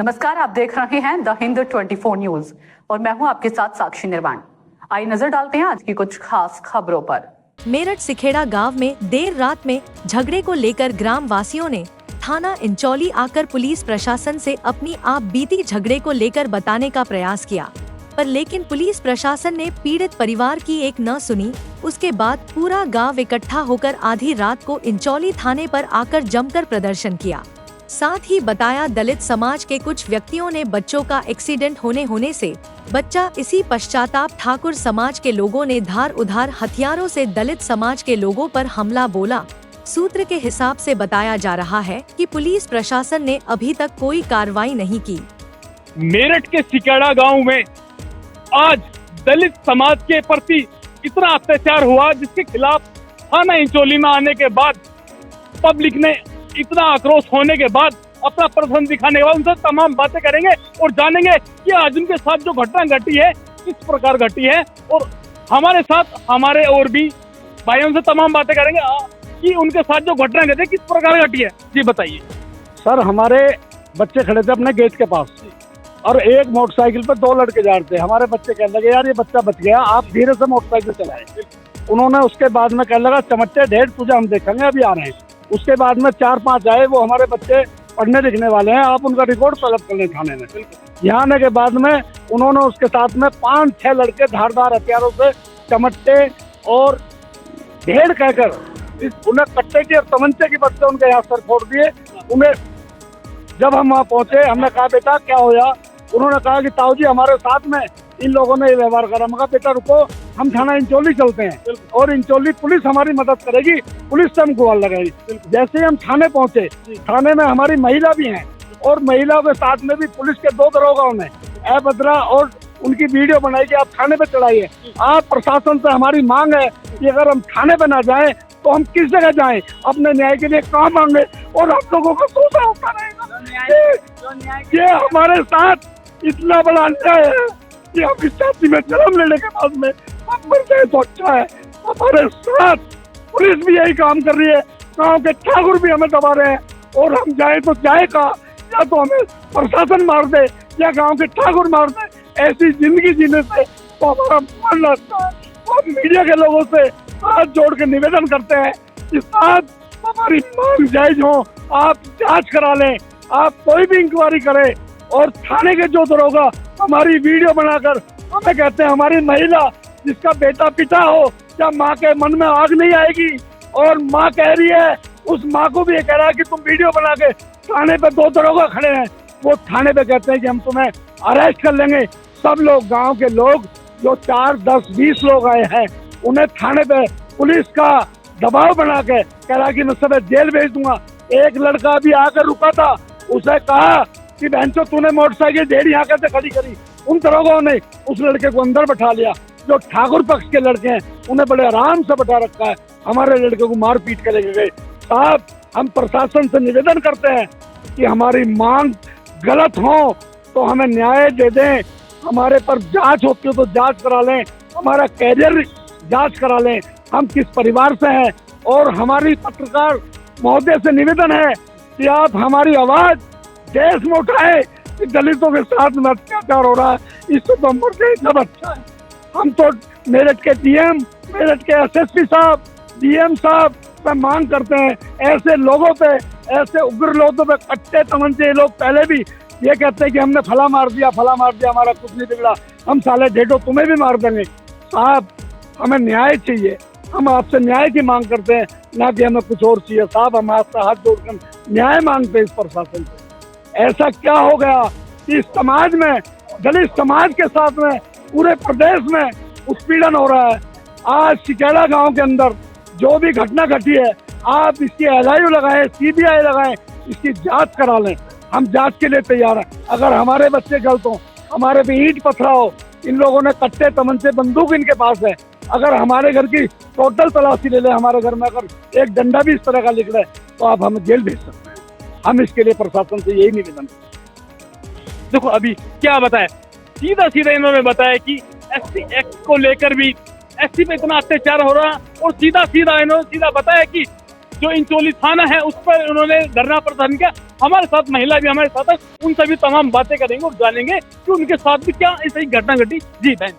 नमस्कार, आप देख रहे हैं द हिंद 24 न्यूज और मैं हूं आपके साथ साक्षी निर्वाण। आइए नजर डालते हैं आज की कुछ खास खबरों पर। मेरठ सिखेड़ा गांव में देर रात में झगड़े को लेकर ग्राम वासियों ने थाना इंचौली आकर पुलिस प्रशासन से अपनी आप बीती झगड़े को लेकर बताने का प्रयास किया, पर लेकिन पुलिस प्रशासन ने पीड़ित परिवार की एक न सुनी। उसके बाद पूरा गांव इकट्ठा होकर आधी रात को इंचौली थाने पर आकर जमकर प्रदर्शन किया। साथ ही बताया दलित समाज के कुछ व्यक्तियों ने बच्चों का एक्सीडेंट होने से बच्चा, इसी पश्चाताप ठाकुर समाज के लोगों ने धार उधार हथियारों से दलित समाज के लोगों पर हमला बोला। सूत्र के हिसाब से बताया जा रहा है कि पुलिस प्रशासन ने अभी तक कोई कार्रवाई नहीं की। मेरठ के सिखेड़ा गांव में आज दलित समाज के प्रति इतना अत्याचार हुआ, जिसके खिलाफ थाना इंचौली में आने के बाद पब्लिक ने इतना आक्रोश होने के बाद अपना प्रदर्शन दिखाने के बाद उनसे तमाम बातें करेंगे और जानेंगे कि आज उनके साथ जो घटना घटी है किस प्रकार घटी है, और हमारे साथ हमारे और भी भाइयों से तमाम बातें करेंगे कि उनके साथ जो घटना घटी किस प्रकार घटी है। जी बताइए सर। हमारे बच्चे खड़े थे अपने गेट के पास और एक मोटरसाइकिल पर दो लड़के जा रहे थे। हमारे बच्चे कहने लगे यार ये बच्चा बच गया, आप धीरे से मोटरसाइकिल चलाए। उन्होंने उसके बाद में कहने लगा चमच्चे ढेर तुझे हम देखेंगे, अभी आ रहे हैं। उसके बाद में 4-5 आए, वो हमारे बच्चे पढ़ने लिखने वाले हैं, आप उनका रिकॉर्ड तलब कर लें थाने में। यहाँ आने के बाद में उन्होंने उसके साथ में 5-6 लड़के धारदार हथियारों से चमट्टे और ढेर कहकर उन्हें कट्टे की और तमंचे की बदले उनके यहाँ सर फोड़ दिए। उन्हें जब हम वहाँ पहुंचे, हमने कहा बेटा क्या होया? उन्होंने कहा कि ताऊ जी हमारे साथ में इन लोगों ने ये व्यवहार करा। मैं कहा बेटा रुको, हम थाना इंचौली चलते हैं और इंचौली पुलिस हमारी मदद करेगी, पुलिस से हम गुहार लगाएगी। जैसे ही हम थाने पहुंचे, थाने में हमारी महिला भी हैं और महिलाओं के साथ में भी पुलिस के 2 दरोगाओं ने बदरा और उनकी वीडियो बनाई कि आप थाने पे चढ़ाइए। आप प्रशासन से हमारी मांग है कि अगर हम थाने पे ना जाएं तो हम किस जगह जाएं? अपने न्याय के लिए कहाँ मांगे? और आप लोगों को सोचा होता रहेगा। ये हमारे साथ इतना बड़ा अन्याय है कि हम इस जाति में जन्म लेने के बाद में हम मर जाए तो अच्छा है। हमारे साथ पुलिस भी यही काम कर रही है, गांव के ठाकुर भी हमें दबा रहे हैं, और हम जाए तो जाए कहाँ? या तो हमें प्रशासन मार दे या गांव के ठाकुर मार दे। ऐसी जिंदगी जीने से तो हमारा मन लगता है। तो हम मीडिया के लोगों से हाथ जोड़ के निवेदन करते हैं कि साथ हमारी मांग जायज हो, आप जांच करा लें, आप कोई भी इंक्वायरी करें। और थाने के जो दरोगा हमारी वीडियो बनाकर हमें कहते हैं हमारी महिला जिसका बेटा पिता हो, क्या माँ के मन में आग नहीं आएगी? और माँ कह रही है, उस माँ को भी ये कह रहा है कि तुम वीडियो बना के थाने पे 2 दरोगा खड़े हैं, वो थाने पे कहते हैं कि हम तुम्हें अरेस्ट कर लेंगे। सब लोग, गांव के लोग जो 4, 10, 20 लोग आए हैं, उन्हें थाने पे पुलिस का दबाव बना के कह रहा कि मैं सब जेल भेज दूंगा। एक लड़का भी आकर रुका था, उसे कहा कि बहनचोद तूने मोटरसाइकिल ढेर यहाँ कैसे खड़ी करी? उन दरोगाओं ने उस लड़के को अंदर बैठा लिया। जो ठाकुर पक्ष के लड़के हैं उन्हें बड़े आराम से बैठा रखा है, हमारे लड़के को मार पीट के लेके गए। साहब, हम प्रशासन से निवेदन करते हैं कि हमारी मांग गलत हो तो हमें न्याय दे दें, हमारे पर जांच होती हो तो जांच करा लें, हमारा कैरियर जांच करा लें, हम किस परिवार से हैं। और हमारी पत्रकार महोदय से निवेदन है कि आप हमारी आवाज देश में उठाए कि दलितों के साथ में अत्याचार हो रहा है, इससे तो मर गए जब अच्छा है। हम तो मेरठ के डीएम, मेरठ के एसएसपी साहब, डीएम साहब से मांग करते हैं, ऐसे लोगों पे, ऐसे उग्र लोगों पे कट्टे तमंचे, ये लोग पहले भी ये कहते हैं कि हमने फला मार दिया, हमारा कुछ नहीं बिगड़ा, हम साले ढेडो तुम्हें भी मार देंगे। साहब, हमें न्याय चाहिए, हम आपसे न्याय की मांग करते हैं, ना कि हमें कुछ और चाहिए। साहब, हम आपसे हाथ जोड़कर न्याय मांगते हैं इस प्रशासन से। ऐसा क्या हो गया कि इस समाज में, दलित समाज के साथ में पूरे प्रदेश में उत्पीड़न हो रहा है? आज सिखेड़ा गांव के अंदर जो भी घटना घटी है, आप इसकी LIU लगाएं, CBI लगाएं, इसकी जांच करा लें। हम जांच के लिए तैयार हैं। अगर हमारे बच्चे गलत हो, हमारे पे ईंट पत्थरा हो, इन लोगों ने कट्टे तमंचे बंदूक इनके पास है, अगर हमारे घर की टोटल तलाशी ले ले, हमारे घर में अगर एक डंडा भी इस तरह का निकले तो आप हमें जेल भेज सकते हैं। हम इसके लिए प्रशासन से यही निवेदन। देखो अभी क्या बताया, सीधा इन्होंने बताया कि SC एक्ट को लेकर भी SC पे इतना अत्याचार हो रहा, और सीधा इन्होंने बताया कि जो इंचौली थाना है उस पर उन्होंने धरना प्रदर्शन किया, हमारे साथ महिला भी हमारे साथ है, उन सभी तमाम बातें करेंगे और जानेंगे कि उनके साथ भी क्या ऐसी घटना घटी। जी बहन,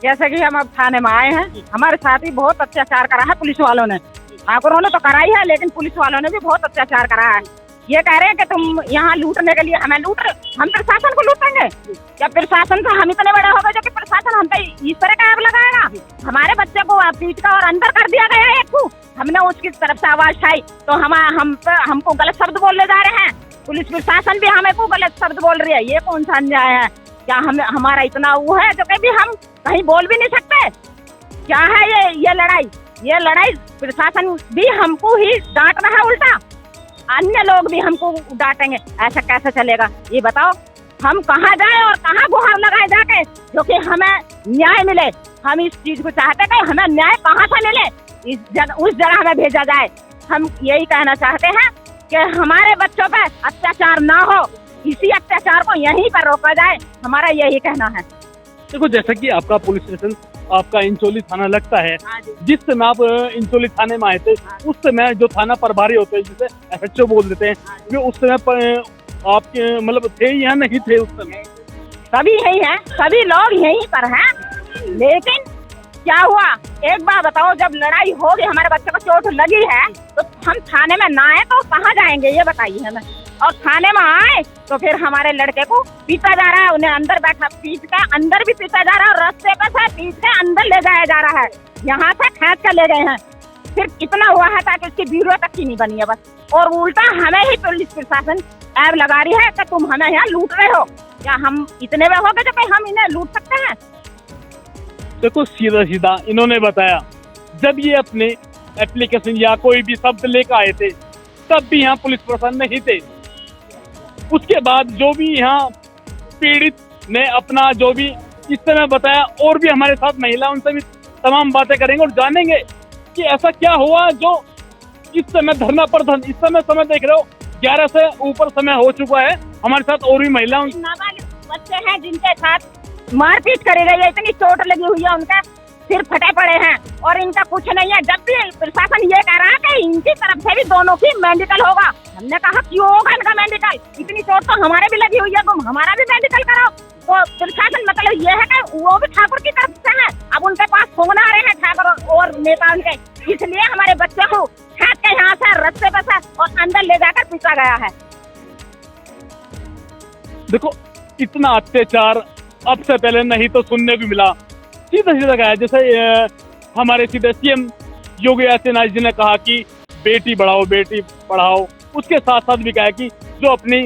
जैसे कि हम अब थाने में आए हैं, हमारे साथ ही बहुत अत्याचार करा है पुलिस वालों ने। ठाकुरों ने तो कराई है, लेकिन पुलिस वालों ने भी बहुत अत्याचार करा है। ये कह रहे हैं कि तुम यहाँ लूटने के लिए हमें लूट रहे, हम प्रशासन को लूटेंगे? जब प्रशासन से हम इतने बड़े हो गए जो कि प्रशासन हम पे इस तरह का आग लगाएगा? हमारे बच्चे को पीट का और अंदर कर दिया गया है एक को। हमने उसकी तरफ से आवाज उठाई तो हमको गलत शब्द बोलने जा रहे हैं। पुलिस प्रशासन भी हमें को गलत शब्द बोल रही है। ये कौन सा अन्याय है? क्या हमारा इतना वो है जो कभी हम कहीं बोल भी नहीं सकते? क्या है ये लड़ाई? ये लड़ाई प्रशासन भी हमको ही डांट रहा है, उल्टा अन्य लोग भी हमको डांटेंगे। ऐसा कैसे चलेगा ये बताओ? हम कहाँ जाए और कहाँ गुहार लगाए जाके जो कि हमें न्याय मिले? हम इस चीज को चाहते हैं कि हमें न्याय कहाँ से मिले, उस जगह हमें भेजा जाए। हम यही कहना चाहते हैं कि हमारे बच्चों पर अत्याचार ना हो, इसी अत्याचार को यहीं पर रोका जाए, हमारा यही कहना है। देखो जैसा कि आपका पुलिस स्टेशन आपका इंचोली थाना लगता है, जिस समय आप इंचोली थाने में आए थे उस समय जो थाना प्रभारी होते हैं जिसे एसएचओ बोल देते हैं, वे उस समय आपके मतलब थे या नहीं थे उस समय? सभी यही हैं, सभी लोग यहीं पर हैं। लेकिन क्या हुआ एक बार बताओ, जब लड़ाई होगी, हमारे बच्चे को चोट लगी है तो हम थाने में ना आए तो कहाँ जाएंगे ये बताइए हमें? और थाने में आए तो फिर हमारे लड़के को पीटा जा रहा है, उन्हें अंदर बैठा पीट के अंदर भी पीटा जा रहा है और रास्ते पर से पीट के अंदर ले जाया जा रहा है। यहाँ से खींच कर ले गए हैं। सिर्फ इतना हुआ है ताकि उसकी ब्यूरो तक की नहीं बनी है बस, और उल्टा हमें ही पुलिस प्रशासन ऐब लगा रही है कि तुम हमें यहाँ लूट रहे हो। क्या हम इतने में हो गए जो हम इन्हें लूट सकते हैं? देखो सीधा सीधा इन्होंने बताया, जब ये अपने एप्लीकेशन या कोई भी शब्द लेकर आए थे तब भी यहाँ पुलिस प्रशासन नहीं थे। उसके बाद जो भी यहाँ पीड़ित ने अपना जो भी इस समय बताया, और भी हमारे साथ महिला, उनसे भी तमाम बातें करेंगे और जानेंगे कि ऐसा क्या हुआ जो इस समय धरना प्रदर्शन, इस समय देख रहे हो 11 से ऊपर समय हो चुका है। हमारे साथ और भी महिला नाबालिग बच्चे हैं जिनके साथ मारपीट करी गई है, इतनी चोट लगी हुई है, उनका सिर फटे पड़े हैं और इनका कुछ नहीं है। जब भी प्रशासन ये कह रहा है कि इनकी तरफ से भी दोनों की मेडिकल होगा, हमने कहा क्यों होगा इनका मेडिकल? इतनी चोट तो हमारे भी लगी हुई है, तुम हमारा भी मेडिकल कराओ। तो प्रशासन मतलब ये है कि वो भी ठाकुर की तरफ से है, अब उनके पास फोन आ रहे हैं ठाकुर और नेता उनके, इसलिए हमारे बच्चे को छाट के यहाँ से रस्ते पर से और अंदर ले जाकर पीटा गया है। देखो इतना अत्याचार अब से पहले नहीं तो सुनने को मिला। सीधा सीधा कहा, जैसे हमारे सीधे सीएम योगी आदित्यनाथ जी ने कहा कि बेटी बढ़ाओ बेटी पढ़ाओ, उसके साथ साथ भी कहा कि जो अपनी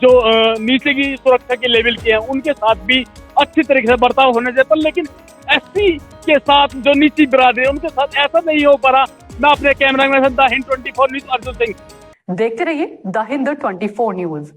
जो नीचे की सुरक्षा के लेवल के हैं उनके साथ भी अच्छी तरीके से बर्ताव होने चाहिए। पर लेकिन एसपी के साथ जो नीची बिरादरी उनके साथ ऐसा नहीं हो पा रहा। मैं अपने कैमरा में द हिंद 24 न्यूज अर्जुन सिंह। देखते रहिए द हिंद 24 न्यूज।